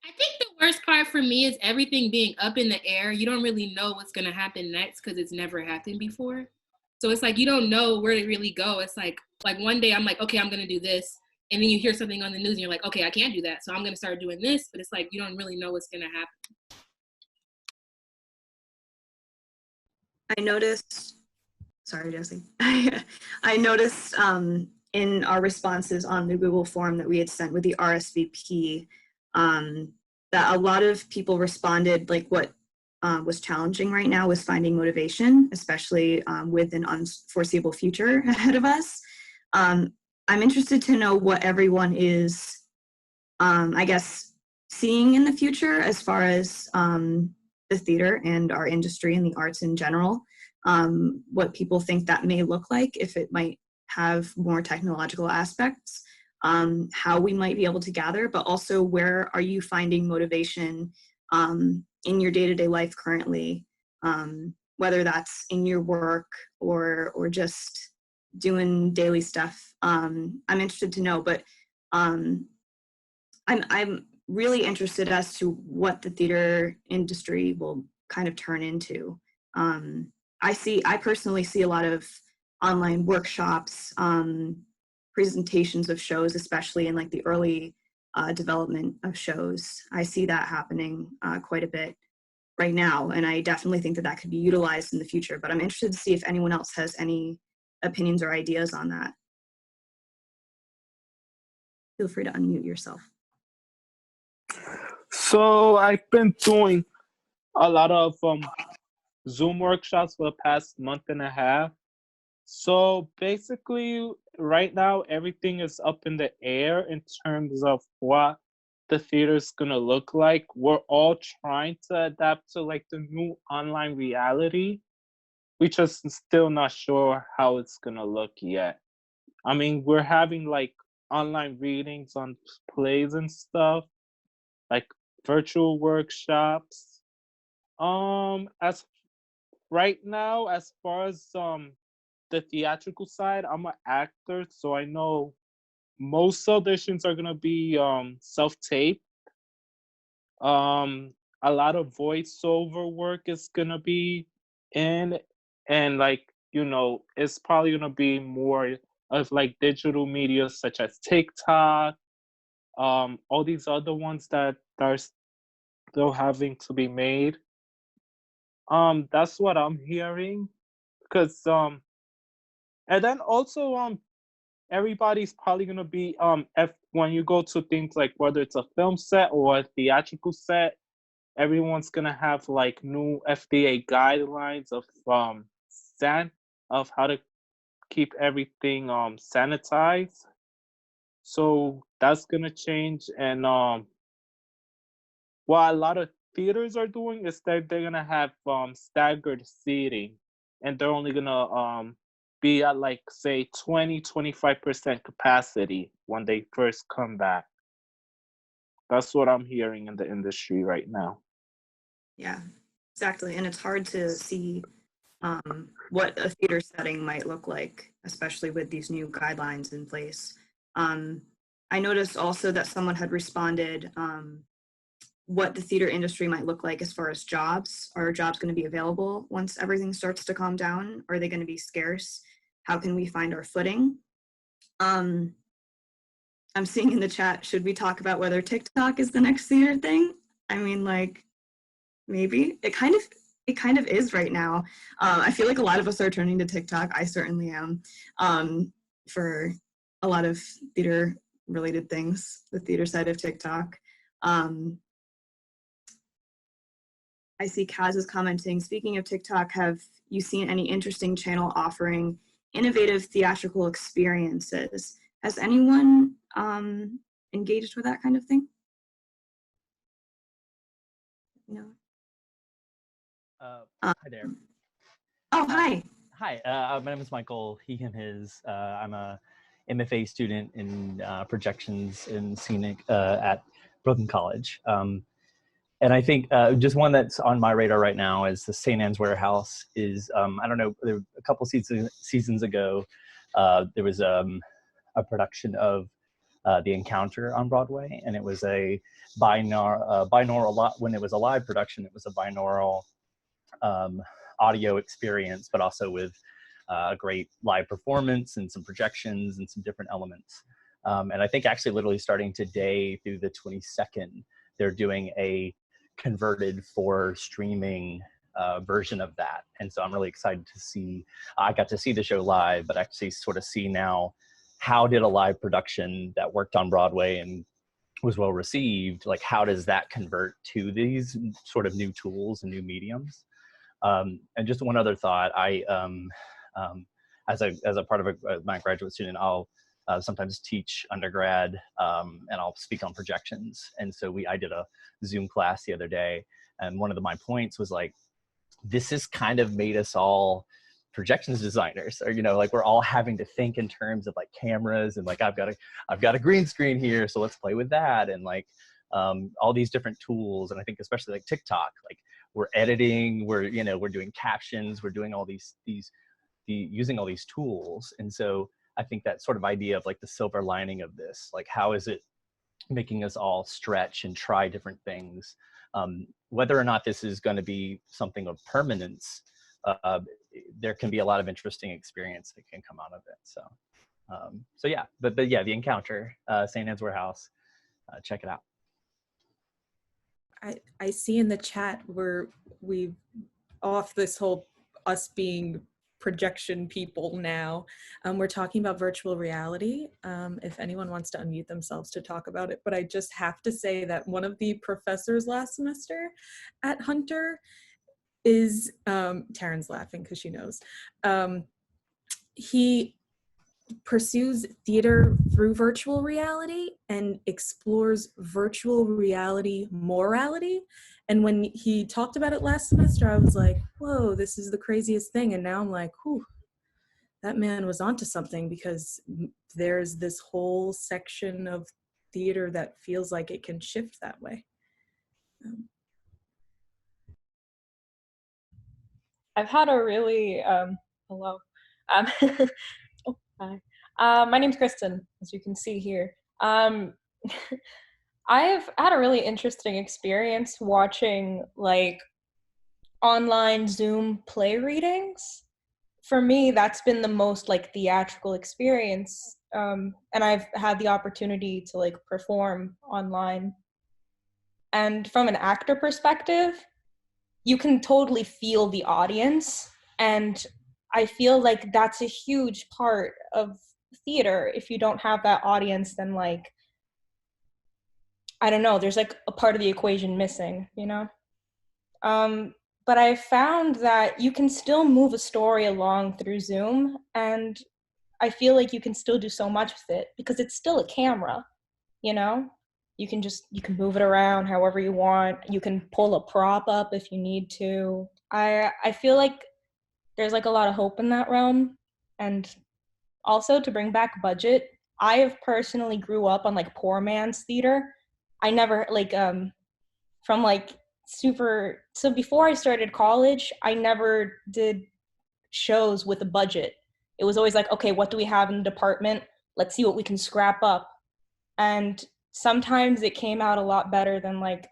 I think the worst part for me is everything being up in the air. You don't really know what's going to happen next because it's never happened before. So it's like you don't know where to really go. It's like one day I'm like, okay, I'm going to do this. And then you hear something on the news and you're like, okay, I can't do that. So I'm going to start doing this. But it's like you don't really know what's going to happen. I noticed, sorry, Jessie. I noticed in our responses on the Google form that we had sent with the RSVP, that a lot of people responded like what was challenging right now was finding motivation, especially with an unforeseeable future ahead of us. I'm interested to know what everyone is, I guess, seeing in the future as far as the theater and our industry and the arts in general, what people think that may look like, if it might have more technological aspects, how we might be able to gather, but also where are you finding motivation in your day-to-day life currently, whether that's in your work or just doing daily stuff. I'm interested to know, but I'm really interested as to what the theater industry will kind of turn into. I personally see a lot of online workshops, presentations of shows, especially in like the early development of shows. I see that happening quite a bit right now, and I definitely think that that could be utilized in the future, but I'm interested to see if anyone else has any opinions or ideas on that. Feel free to unmute yourself. So I've been doing a lot of Zoom workshops for the past month and a half. So basically, right now, everything is up in the air in terms of what the theater is going to look like. We're all trying to adapt to like the new online reality. We just still not sure how it's going to look yet. I mean, we're having like online readings on plays and stuff, like virtual workshops. As right now, as far as the theatrical side, I'm an actor, so I know most auditions are gonna be self-tape. A lot of voiceover work is gonna be in, and like, you know, it's probably gonna be more of like digital media such as TikTok, all these other ones that are still having to be made. That's what I'm hearing. Cause and then also everybody's probably gonna be if when you go to things like whether it's a film set or a theatrical set, everyone's gonna have like new FDA guidelines of of how to keep everything sanitized. So that's gonna change. And what a lot of theaters are doing is that they're gonna have staggered seating, and they're only gonna be at like say 20-25% capacity when they first come back. That's what I'm hearing in the industry right now. Yeah, exactly. And it's hard to see what a theater setting might look like, especially with these new guidelines in place. I noticed also that someone had responded what the theater industry might look like as far as jobs. Are jobs going to be available once everything starts to calm down? Are they going to be scarce? How can we find our footing? I'm seeing in the chat, should we talk about whether TikTok is the next theater thing? I mean, like, maybe. It kind of is right now. I feel like a lot of us are turning to TikTok. I certainly am, for a lot of theater related things, the theater side of TikTok. I see Kaz is commenting, speaking of TikTok, have you seen any interesting channel offering innovative theatrical experiences? Has anyone engaged with that kind of thing? No. Hi there. Oh, hi. Hi, my name is Michael, he, him, his. I'm a MFA student in projections in scenic at Wagner College. And I think just one that's on my radar right now is the St. Anne's Warehouse is, I don't know, a couple seasons ago, there was a production of The Encounter on Broadway, and it was a binaural, when it was a live production, it was a binaural audio experience, but also with a great live performance and some projections and some different elements. And I think actually literally starting today through the 22nd, they're doing a converted for streaming version of that. And so I'm really excited to see, I got to see the show live, but actually sort of see now how did a live production that worked on Broadway and was well received, like how does that convert to these sort of new tools and new mediums? And just one other thought, I, as a part of my graduate student, I'll sometimes teach undergrad and I'll speak on projections. And so I did a Zoom class the other day, and one of my points was like, this has kind of made us all projections designers, or, you know, like we're all having to think in terms of like cameras and like, I've got a green screen here, so let's play with that. And like all these different tools. And I think especially like TikTok, like we're editing, we're doing captions, we're doing all using all these tools. And so I think that sort of idea of like the silver lining of this, like how is it making us all stretch and try different things? Whether or not this is going to be something of permanence, there can be a lot of interesting experience that can come out of it. So yeah, but yeah, The Encounter, St. Anne's Warehouse, check it out. I see in the chat we've off this whole us being projection people now. We're talking about virtual reality. If anyone wants to unmute themselves to talk about it, but I just have to say that one of the professors last semester at Hunter is, Taryn's laughing because she knows, he pursues theater through virtual reality and explores virtual reality morality. And when he talked about it last semester, I was like, whoa, this is the craziest thing. And now I'm like, whew, that man was onto something, because there's this whole section of theater that feels like it can shift that way. I've had a really, hello. Oh, hi. My name's Kristen, as you can see here. I've had a really interesting experience watching like online Zoom play readings. For me, that's been the most like theatrical experience. And I've had the opportunity to like perform online. And from an actor perspective, you can totally feel the audience. And I feel like that's a huge part of theater. If you don't have that audience, then like, I don't know, there's like a part of the equation missing, you know? But I found that you can still move a story along through Zoom, and I feel like you can still do so much with it because it's still a camera, you know? You can move it around however you want. You can pull a prop up if you need to. I feel like there's like a lot of hope in that realm. And also to bring back budget, I have personally grew up on like poor man's theater. I never like from like so before I started college, I never did shows with a budget. It was always like, okay, what do we have in the department? Let's see what we can scrap up. And sometimes it came out a lot better than like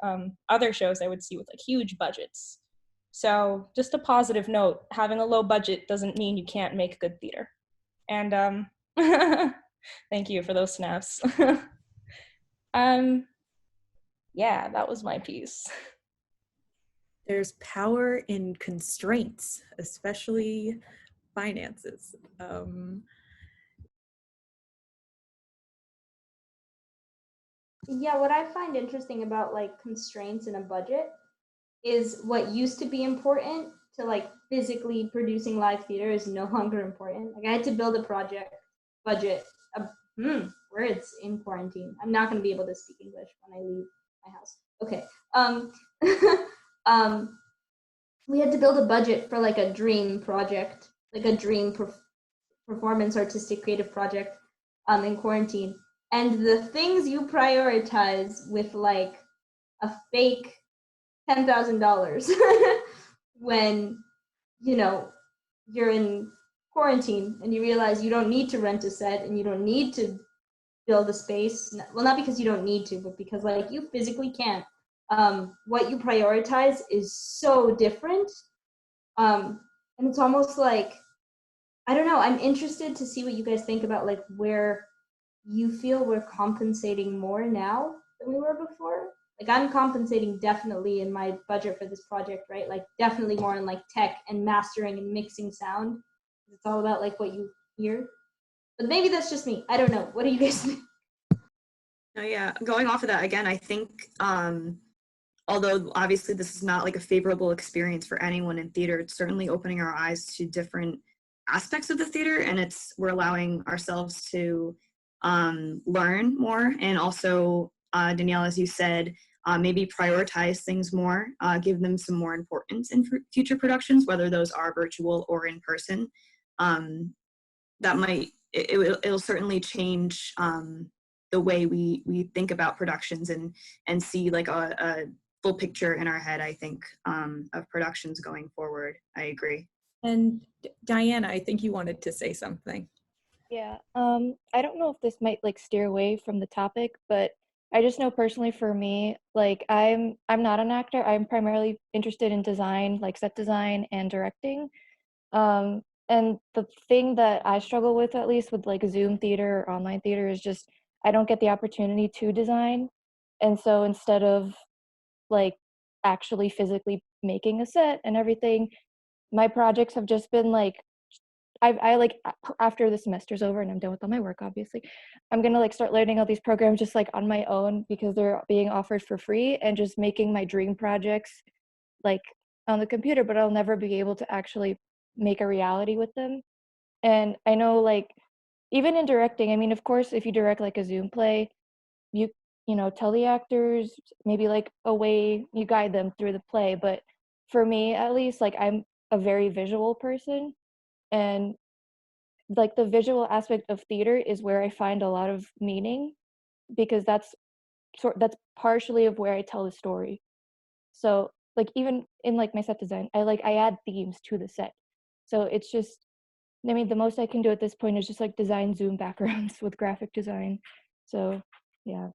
other shows I would see with like huge budgets. So just a positive note, having a low budget doesn't mean you can't make good theater. And thank you for those snaps. Yeah, that was my piece. There's power in constraints, especially finances. Yeah, what I find interesting about like constraints in a budget is what used to be important to like physically producing live theater is no longer important. Like I had to build a budget, words in quarantine. I'm not going to be able to speak English when I leave my house. Okay. We had to build a budget for like a dream project, like a dream performance, artistic, creative project in quarantine. And the things you prioritize with like a fake $10,000 when, you know, you're in quarantine and you realize you don't need to rent a set and you don't need to build a space. Well, not because you don't need to, but because like you physically can't. What you prioritize is so different. And it's almost like, I don't know, I'm interested to see what you guys think about like where you feel we're compensating more now than we were before. Like I'm compensating definitely in my budget for this project, right? Like definitely more in like tech and mastering and mixing sound. It's all about like what you hear. But maybe that's just me. I don't know. What do you guys think? No, yeah, going off of that again, I think although obviously this is not like a favorable experience for anyone in theater, it's certainly opening our eyes to different aspects of the theater, and we're allowing ourselves to learn more, and also Danielle, as you said, maybe prioritize things more, give them some more importance in future productions, whether those are virtual or in person. That might, it'll certainly change the way we think about productions and see like a full picture in our head, I think, of productions going forward. I agree. And Diana, I think you wanted to say something. Yeah, I don't know if this might like steer away from the topic, but I just know personally for me, like I'm not an actor. I'm primarily interested in design, like set design and directing. And the thing that I struggle with, at least with like Zoom theater or online theater, is just I don't get the opportunity to design. And so instead of like actually physically making a set and everything, my projects have just been like I like after the semester's over and I'm done with all my work, obviously, I'm gonna like start learning all these programs just like on my own because they're being offered for free, and just making my dream projects like on the computer, but I'll never be able to actually make a reality with them. And I know like even in directing, I mean, of course, if you direct like a Zoom play, you know, tell the actors maybe like a way you guide them through the play. But for me, at least, like I'm a very visual person, and like the visual aspect of theater is where I find a lot of meaning, because that's partially of where I tell the story. So like even in like my set design, I add themes to the set. So it's just, I mean, the most I can do at this point is just like design Zoom backgrounds with graphic design. So yeah.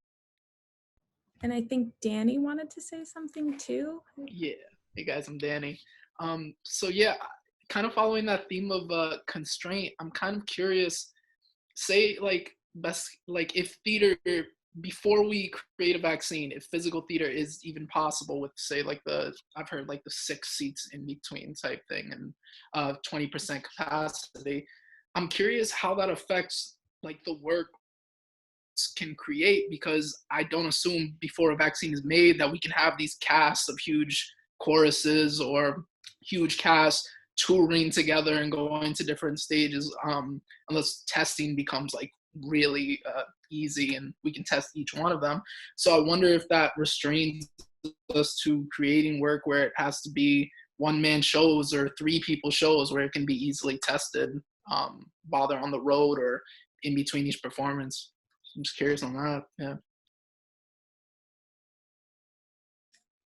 And I think Danny wanted to say something too. Yeah. Hey guys, I'm Danny. So yeah, kind of following that theme of constraint, I'm kind of curious, say if theater, before we create a vaccine, if physical theater is even possible with, say, I've heard like the 6 seats in between type thing and 20% capacity, I'm curious how that affects like the work can create, because I don't assume before a vaccine is made that we can have these casts of huge choruses or huge casts touring together and going to different stages, unless testing becomes like really easy and we can test each one of them. So I wonder if that restrains us to creating work where it has to be one-man shows or 3 people shows where it can be easily tested while they're on the road or in between each performance. I'm just curious on that. Yeah.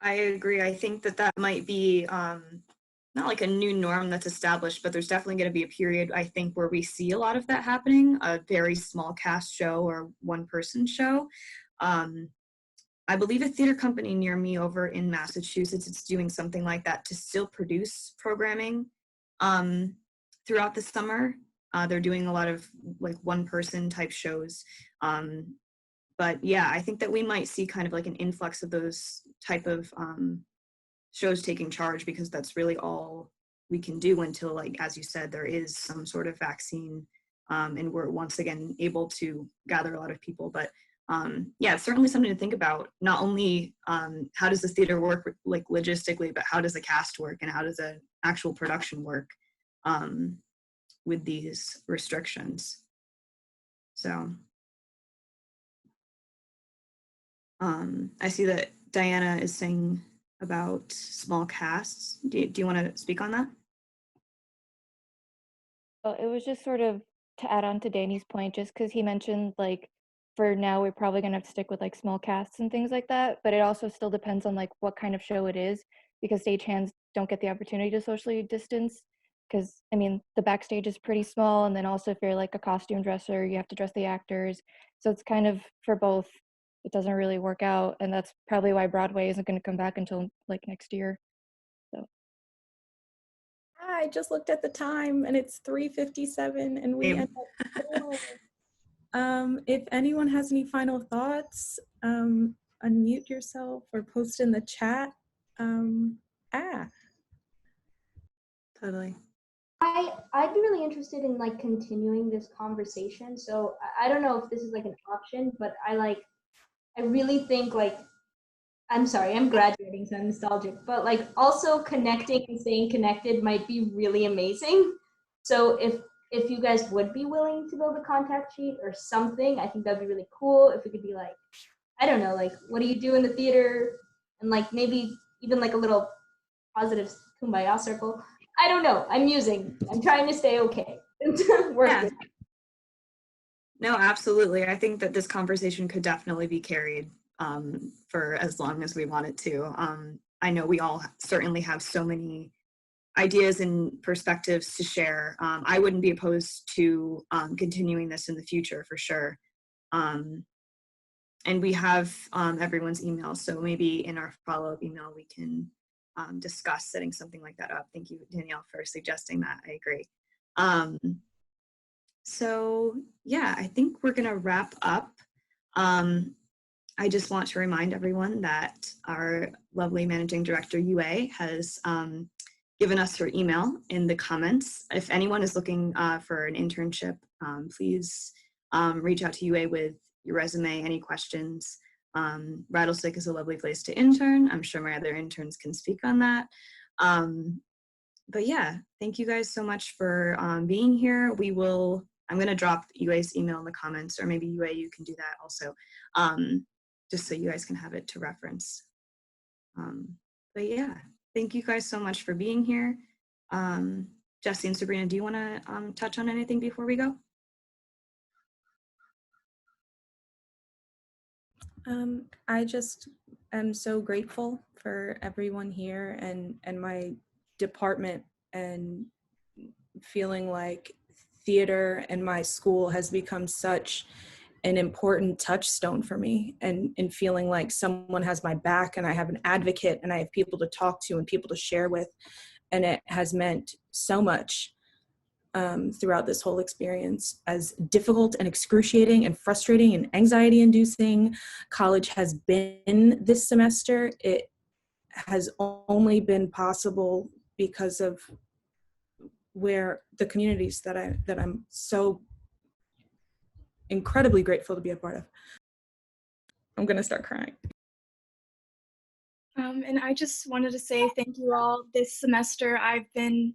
I agree. I think that might be not like a new norm that's established, but there's definitely going to be a period, I think, where we see a lot of that happening, a very small cast show or one-person show. I believe a theater company near me over in Massachusetts is doing something like that to still produce programming throughout the summer. They're doing a lot of like one-person type shows. But yeah, I think that we might see kind of like an influx of those type of shows taking charge, because that's really all we can do until, like, as you said, there is some sort of vaccine and we're once again able to gather a lot of people. But yeah, it's certainly something to think about. Not only how does the theater work like logistically, but how does the cast work and how does the actual production work with these restrictions. So I see that Diana is saying about small casts. Do you want to speak on that? Well, it was just sort of to add on to Danny's point, just because he mentioned like for now we're probably gonna have to stick with like small casts and things like that, but it also still depends on like what kind of show it is, because stagehands don't get the opportunity to socially distance, because I mean the backstage is pretty small, and then also if you're like a costume dresser, you have to dress the actors, so it's kind of for both. It doesn't really work out, and that's probably why Broadway isn't going to come back until like next year. So I just looked at the time and it's 3:57 and we end up if anyone has any final thoughts, unmute yourself or post in the chat. Totally. I'd be really interested in like continuing this conversation. So I don't know if this is like an option, but I really think like, I'm sorry, I'm graduating, so I'm nostalgic, but like also connecting and staying connected might be really amazing. So if you guys would be willing to build a contact sheet or something, I think that'd be really cool. If we could be like, I don't know, like, what do you do in the theater? And like maybe even like a little positive kumbaya circle. I don't know. I'm trying to stay okay. Yeah. No, absolutely. I think that this conversation could definitely be carried for as long as we want it to. I know we all certainly have so many ideas and perspectives to share. I wouldn't be opposed to continuing this in the future for sure. And we have everyone's email, so maybe in our follow-up email we can discuss setting something like that up. Thank you, Danielle, for suggesting that. I agree. So yeah, I think we're gonna wrap up. I just want to remind everyone that our lovely managing director, UA, has given us her email in the comments. If anyone is looking for an internship, please reach out to UA with your resume, any questions. Rattlestick is a lovely place to intern. I'm sure my other interns can speak on that. But yeah, thank you guys so much for being here. I'm gonna drop UA's email in the comments, or maybe UA, you can do that also, just so you guys can have it to reference. But yeah, thank you guys so much for being here. Jessie and Sabrina, do you wanna touch on anything before we go? I just am so grateful for everyone here and my department, and feeling like theater and my school has become such an important touchstone for me, and feeling like someone has my back and I have an advocate and I have people to talk to and people to share with. and it has meant so much throughout this whole experience. As difficult and excruciating and frustrating and anxiety inducing college has been this semester, it has only been possible because of where the communities that I'm so incredibly grateful to be a part of. I'm gonna start crying. And I just wanted to say thank you all. This semester I've been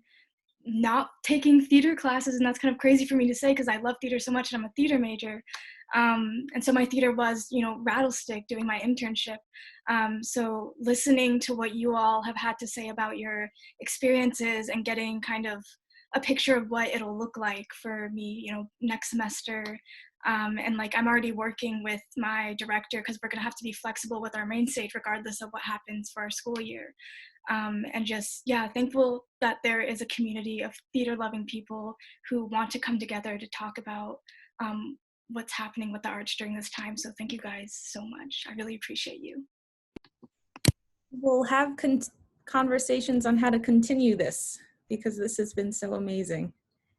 not taking theater classes, and that's kind of crazy for me to say because I love theater so much and I'm a theater major. And so my theater was, Rattlestick, doing my internship. So listening to what you all have had to say about your experiences and getting kind of a picture of what it'll look like for me, next semester. And like I'm already working with my director because we're gonna have to be flexible with our main stage regardless of what happens for our school year. And just, thankful that there is a community of theater loving people who want to come together to talk about what's happening with the arts during this time. So thank you guys so much. I really appreciate you. We'll have conversations on how to continue this because this has been so amazing.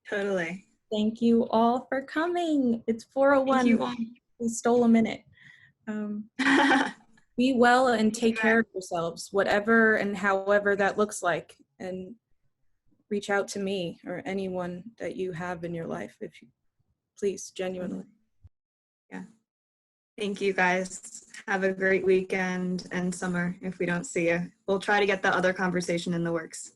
Totally. Thank you all for coming. It's 4:01. Thank you all. We stole a minute. Be well and take care of yourselves, whatever and however that looks like. And reach out to me or anyone that you have in your life, if you please, genuinely. Yeah. Thank you guys. Have a great weekend and summer if we don't see you. We'll try to get the other conversation in the works.